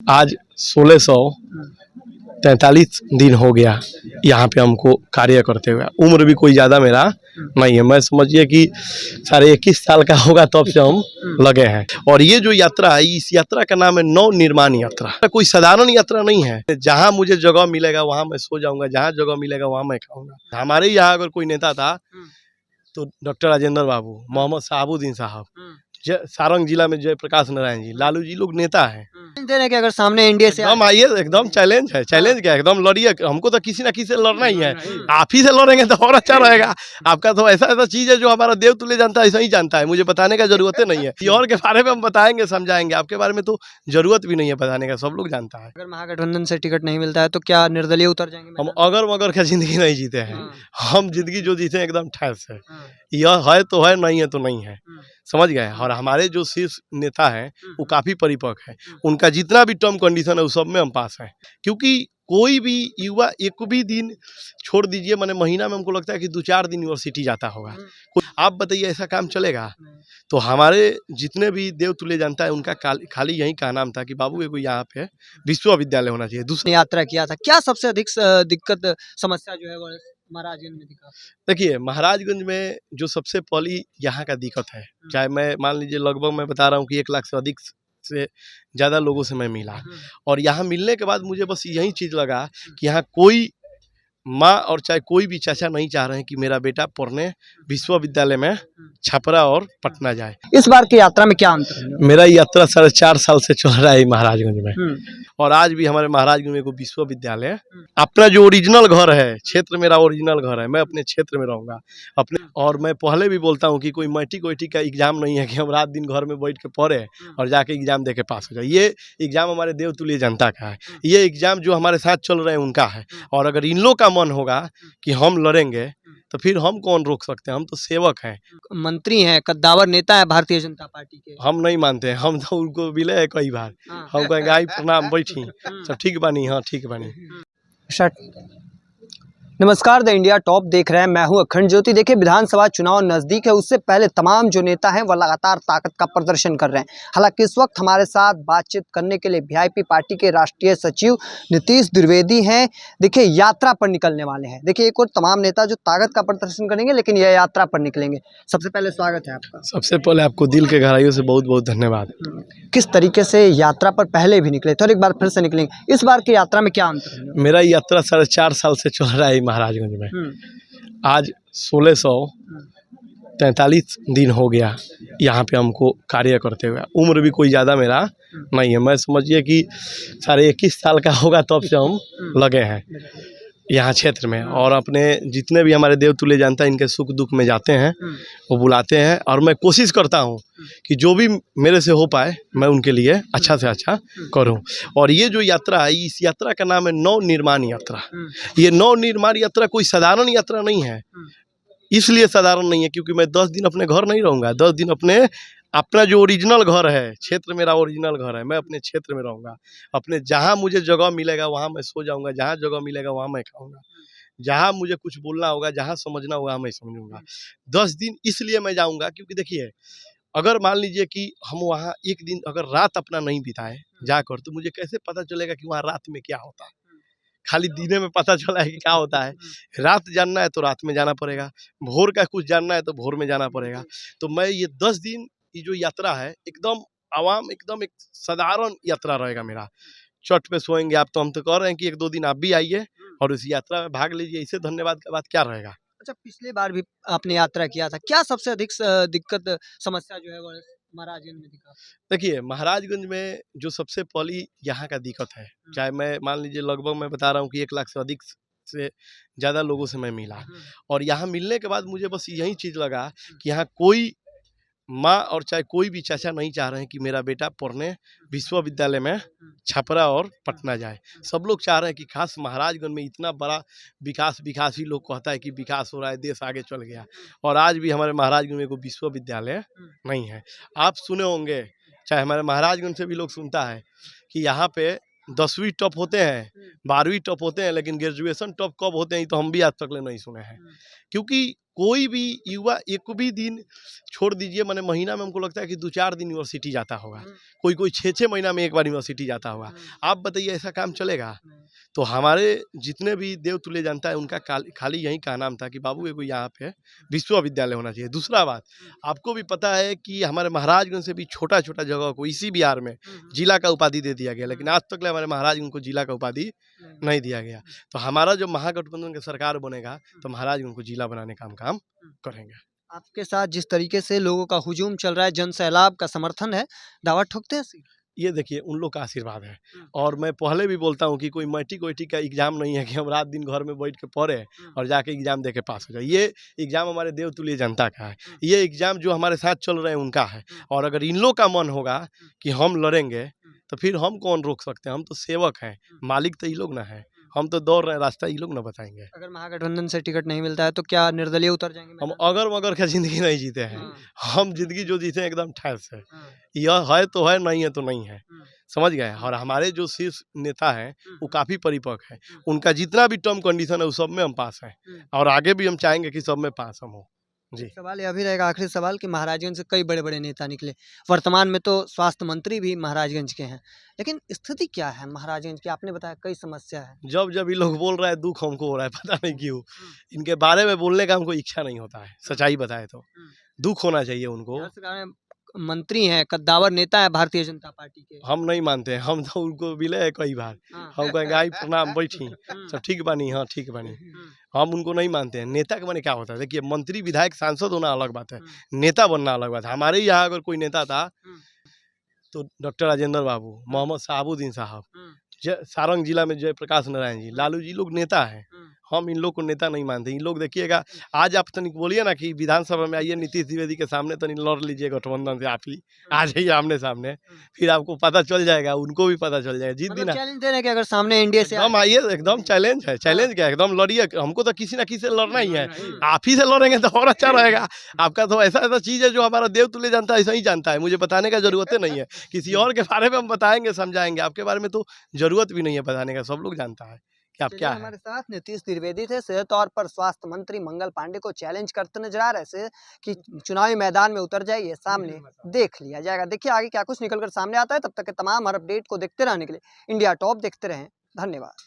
आज 1643 दिन हो गया यहाँ पे हमको कार्य करते हुए। उम्र भी कोई ज़्यादा मेरा नहीं है, मैं समझिए कि 21.5 साल का होगा तब से हम लगे हैं। और ये जो यात्रा है, इस यात्रा का नाम है नव निर्माण यात्रा। कोई साधारण यात्रा नहीं है। जहाँ मुझे जगह मिलेगा वहाँ मैं सो जाऊंगा, जहाँ जगह मिलेगा वहाँ मैं खाऊंगा। हमारे यहाँ अगर कोई नेता था तो डॉक्टर राजेंद्र बाबू, मोहम्मद शहाबुद्दीन साहब, सारंग जिला में जयप्रकाश नारायण जी, लालू जी लोग नेता हैं। दे रहे कि अगर सामने एनडीए से एकदम आइए, एकदम चैलेंज है, चैलेंज क्या, एकदम लड़िए। हमको तो किसी ना किसी से लड़ना ही है। आप ही से लड़ेंगे तो और अच्छा रहेगा। आपका तो ऐसा ऐसा चीज है जो हमारा देव तुल्य जानता है, ऐसा ही जानता है, मुझे बताने का जरूरत नहीं है। ये और के बारे में हम बताएंगे, समझाएंगे, आपके बारे में तो जरूरत भी नहीं है बताने का, सब लोग जानता है। अगर महागठबंधन से टिकट नहीं मिलता है तो क्या निर्दलीय उतर जाएंगे? हम अगर मगर का जिंदगी नहीं जीते हैं। हम जिंदगी जो जीते एकदम ठैस है। यह है तो है, नहीं है तो नहीं है, समझ गए। और हमारे जो शीर्ष नेता हैं वो काफ़ी परिपक्व है। उनका जितना भी टर्म कंडीशन है उस सब में हम पास हैं। क्योंकि कोई भी युवा एक भी दिन छोड़ दीजिए, मैंने महीना में हमको लगता है कि 2-4 दिन यूनिवर्सिटी जाता होगा। आप बताइए ऐसा काम चलेगा? तो हमारे जितने भी देव तुल्य जानता है उनका खाली यही का नाम था कि बाबू एगो यहाँ पे विश्वविद्यालय होना चाहिए। दूसरी यात्रा किया था, क्या सबसे अधिक दिक्कत समस्या जो है वो महाराजगंज में दिखा? देखिए, महाराजगंज में जो सबसे पहली यहाँ का दिक्कत है, चाहे मैं मान लीजिए लगभग मैं बता रहा हूँ कि 1 लाख से अधिक से ज़्यादा लोगों से मैं मिला। और यहाँ मिलने के बाद मुझे बस यही चीज़ लगा कि यहाँ कोई माँ और चाहे कोई भी चाचा नहीं चाह रहे हैं कि मेरा बेटा पढ़ने विश्वविद्यालय में छपरा और पटना जाए। इस बार की यात्रा में क्या अंतर है? मेरा यात्रा 4.5 साल से चल रहा है महाराजगंज में। और आज भी हमारे महाराजगंज में कोई विश्वविद्यालय है। अपना जो ओरिजिनल घर है, क्षेत्र मेरा ओरिजिनल घर है, मैं अपने क्षेत्र में रहूंगा अपने। और मैं पहले भी बोलता हूँ कि कोई मैट्रिक वैट्रिक का एग्जाम नहीं है कि हम रात दिन घर में बैठ के पढ़े और जाके एग्जाम दे के पास हो जाए। ये एग्जाम हमारे देव तुल्य जनता का है। ये एग्जाम जो हमारे साथ चल रहे हैं उनका है। और अगर इन लोग का मन होगा कि हम लड़ेंगे तो फिर हम कौन रोक सकते हैं? हम तो सेवक हैं। मंत्री हैं, कद्दावर नेता है भारतीय जनता पार्टी के। हम नहीं मानते हैं, हम तो उनको मिले हैं कई बार। हम कहेंगे आई प्रणाम, बैठी सब ठीक बनी। हाँ ठीक बनी। नमस्कार, द इंडिया टॉप देख रहे हैं, मैं हूं अखंड ज्योति। देखिए, विधानसभा चुनाव नज़दीक है, उससे पहले तमाम जो नेता हैं वो लगातार ताकत का प्रदर्शन कर रहे हैं। हालांकि इस वक्त हमारे साथ बातचीत करने के लिए वीआईपी पार्टी के राष्ट्रीय सचिव नीतीश द्विवेदी हैं। देखिए, यात्रा पर निकलने वाले हैं। देखिए, एक और तमाम नेता जो ताकत का प्रदर्शन करेंगे, लेकिन यह यात्रा पर निकलेंगे। सबसे पहले स्वागत है आपका। सबसे पहले आपको दिल के गहराइयों से बहुत बहुत धन्यवाद। किस तरीके से यात्रा पर पहले भी निकले थे और एक बार फिर से निकलेंगे, इस बार की यात्रा में क्या अंतर है? मेरा यात्रा 4.5 साल से चल रहा है महाराजगंज में। आज 1643 दिन हो गया यहाँ पे हमको कार्य करते हुए। उम्र भी कोई ज़्यादा मेरा नहीं है, मैं समझिए कि 21.5 साल का होगा तब से हम लगे हैं यहाँ क्षेत्र में। और अपने जितने भी हमारे देव तुल्य जानता है इनके सुख दुख में जाते हैं, वो बुलाते हैं। और मैं कोशिश करता हूँ कि जो भी मेरे से हो पाए मैं उनके लिए अच्छा से अच्छा करूँ। और ये जो यात्रा है, इस यात्रा का नाम है नव निर्माण यात्रा। ये नव निर्माण यात्रा कोई साधारण यात्रा नहीं है। इसलिए साधारण नहीं है क्योंकि मैं 10 दिन अपने घर नहीं रहूँगा। 10 दिन अपना जो ओरिजिनल घर है, क्षेत्र मेरा ओरिजिनल घर है, मैं अपने क्षेत्र में रहूँगा अपने। जहाँ मुझे जगह मिलेगा वहाँ मैं सो जाऊँगा, जहाँ जगह मिलेगा वहाँ मैं खाऊँगा, जहाँ मुझे कुछ बोलना होगा, जहाँ समझना होगा मैं समझूंगा। 10 दिन इसलिए मैं जाऊँगा क्योंकि देखिए, अगर मान लीजिए कि हम वहाँ एक दिन अगर रात अपना नहीं बिताए जाकर, तो मुझे कैसे पता चलेगा कि वहाँ रात में क्या होता है? खाली दिने में पता चला है कि क्या होता है। रात जानना है तो रात में जाना पड़ेगा, भोर का कुछ जानना है तो भोर में जाना पड़ेगा। तो मैं ये 10 दिन की जो यात्रा है एकदम आवाम, एकदम एक साधारण यात्रा रहेगा मेरा। छठ पे सोएंगे आप, तो हम तो कह रहे हैं कि 1-2 दिन आप भी आइए और इस यात्रा में भाग लीजिए। इससे धन्यवाद का बात क्या रहेगा? अच्छा, पिछली बार भी आपने यात्रा किया था, क्या सबसे अधिक दिक्कत समस्या जो है वो महाराजगंज में दिखा? देखिए, महाराजगंज में जो सबसे पहली यहाँ का दिक्कत है, चाहे मैं मान लीजिए लगभग मैं बता रहा हूँ कि 1 लाख से अधिक से ज़्यादा लोगों से मैं मिला। और यहाँ मिलने के बाद मुझे बस यही चीज़ लगा कि यहाँ कोई माँ और चाहे कोई भी चाचा नहीं चाह रहे हैं कि मेरा बेटा पढ़ने विश्वविद्यालय में छपरा और पटना जाए। सब लोग चाह रहे हैं कि खास महाराजगंज में इतना बड़ा विकास ही लोग कहता है कि विकास हो रहा है, देश आगे चल गया। और आज भी हमारे महाराजगंज में कोई विश्वविद्यालय नहीं है। आप सुने होंगे, चाहे हमारे महाराजगंज से भी लोग सुनता है कि यहाँ पे 10वीं टॉप होते हैं, 12वीं टॉप होते हैं, लेकिन ग्रेजुएशन टॉप कब होते हैं तो हम भी आज तक नहीं सुने हैं। क्योंकि कोई भी युवा एक भी दिन छोड़ दीजिए, मैंने महीना में हमको लगता है कि 2-4 दिन यूनिवर्सिटी जाता होगा, कोई 6-6 महीना में एक बार यूनिवर्सिटी जाता होगा। आप बताइए ऐसा काम चलेगा? तो हमारे जितने भी देवतुल्य जनता है उनका खाली यही का नाम था कि बाबू एगो यहाँ पे विश्वविद्यालय होना चाहिए। दूसरा बात, आपको भी पता है कि हमारे महाराजगंज से भी छोटा-छोटा जगह को इसी बिहार में जिला का उपाधि दे दिया गया, लेकिन आज तक हमारे महाराजगंज को जिला का उपाधि नहीं दिया गया। तो हमारा जो महागठबंधन का सरकार बनेगा तो महाराजगंज को जिला बनाने का हम काम करेंगे। आपके साथ जिस तरीके से लोगों का हुजूम चल रहा है, जन सैलाब का समर्थन है, दावा ठोकते हैं सीट? ये देखिए उन लोग का आशीर्वाद है। और मैं पहले भी बोलता हूँ कि कोई मैट्रिक का एग्जाम नहीं है कि हम रात दिन घर में बैठ के पढ़े और जाके एग्जाम दे के पास हो जाए। ये एग्जाम हमारे देवतुल्य जनता का है, ये एग्जाम जो हमारे साथ चल रहे हैं उनका है। और अगर इन लोग का मन होगा कि हम लड़ेंगे तो फिर हम कौन रोक सकते हैं? हम तो सेवक हैं, मालिक तो ये लोग ना है। हम तो दौड़ रहे हैं, रास्ता ये लोग ना बताएंगे। अगर महागठबंधन से टिकट नहीं मिलता है तो क्या निर्दलीय उतर जाएंगे हम मैदान अगर मगर का जिंदगी नहीं जीते हैं, हम जिंदगी जो जीते हैं एकदम ठैस है। में? यह है तो है, नहीं है तो नहीं है, समझ गए? और हमारे जो शीर्ष नेता हैं वो काफ़ी परिपक्व है, उनका जितना भी टर्म कंडीशन है वो सब में हम पास हैं और आगे भी हम चाहेंगे कि सब में पास हम हो जी। सवाल यह भी रहेगा, आखिरी सवाल, कि महाराजगंज से कई बड़े बड़े नेता निकले, वर्तमान में तो स्वास्थ्य मंत्री भी महाराजगंज के हैं, लेकिन स्थिति क्या है महाराजगंज की? आपने बताया कई समस्या है। जब जब ये लोग बोल रहा है दुख हमको हो रहा है, पता नहीं क्यों। इनके बारे में बोलने का हमको इच्छा नहीं होता है, सच्चाई बताए तो। दुख होना चाहिए उनको। मंत्री हैं, कद्दावर नेता है भारतीय जनता पार्टी के। हम नहीं मानते हैं, हम तो उनको मिले हैं कई बार। हम कहेंगे आई प्रणाम, बैठी, सब ठीक बानी? हाँ ठीक बानी। हम उनको नहीं मानते हैं। नेता के माने क्या होता है? देखिए मंत्री विधायक सांसद होना अलग बात है, नेता बनना अलग बात है। हमारे यहाँ अगर कोई नेता था तो डॉक्टर राजेंद्र बाबू, मोहम्मद शहाबुद्दीन साहब, सारंग जिला में जयप्रकाश नारायण जी, लालू जी, लोग नेता हैं। हम इन लोग को नेता नहीं मानते। इन लोग देखिएगा, आज आप तनिक बोलिए ना कि विधानसभा में आइए नीतीश द्विवेदी के सामने तनिक लड़ लीजिए गठबंधन से, आप ही आ जाइए आमने सामने, फिर आपको पता चल जाएगा, उनको भी पता चल जाएगा। जीत मतलब ना चैलेंज दे रहे हैं कि अगर सामने एनडीए से एकदम आइए, एकदम चैलेंज है। चैलेंज क्या है, एकदम लड़िए। हमको तो किसी ना किसी से लड़ना ही है, आप ही से लड़ेंगे तो और अच्छा रहेगा। आपका तो ऐसा ऐसा चीज़ है जो हमारा देवतुल्य जनता ऐसा ही जानता है, मुझे बताने का जरूरत नहीं है। किसी और के बारे में हम बताएंगे, समझाएंगे, आपके बारे में तो जरूरत भी नहीं है बताने का, सब लोग जानता है कि आप क्या है। हमारे साथ नीतीश द्विवेदी थे, सीधे तौर पर स्वास्थ्य मंत्री मंगल पांडे को चैलेंज करते नजर आ रहे थे कि चुनावी मैदान में उतर जाइए, सामने देख लिया जाएगा। देखिए आगे क्या कुछ निकलकर सामने आता है। तब तक के तमाम हर अपडेट को देखते रहने के लिए इंडिया टॉप देखते रहें। धन्यवाद।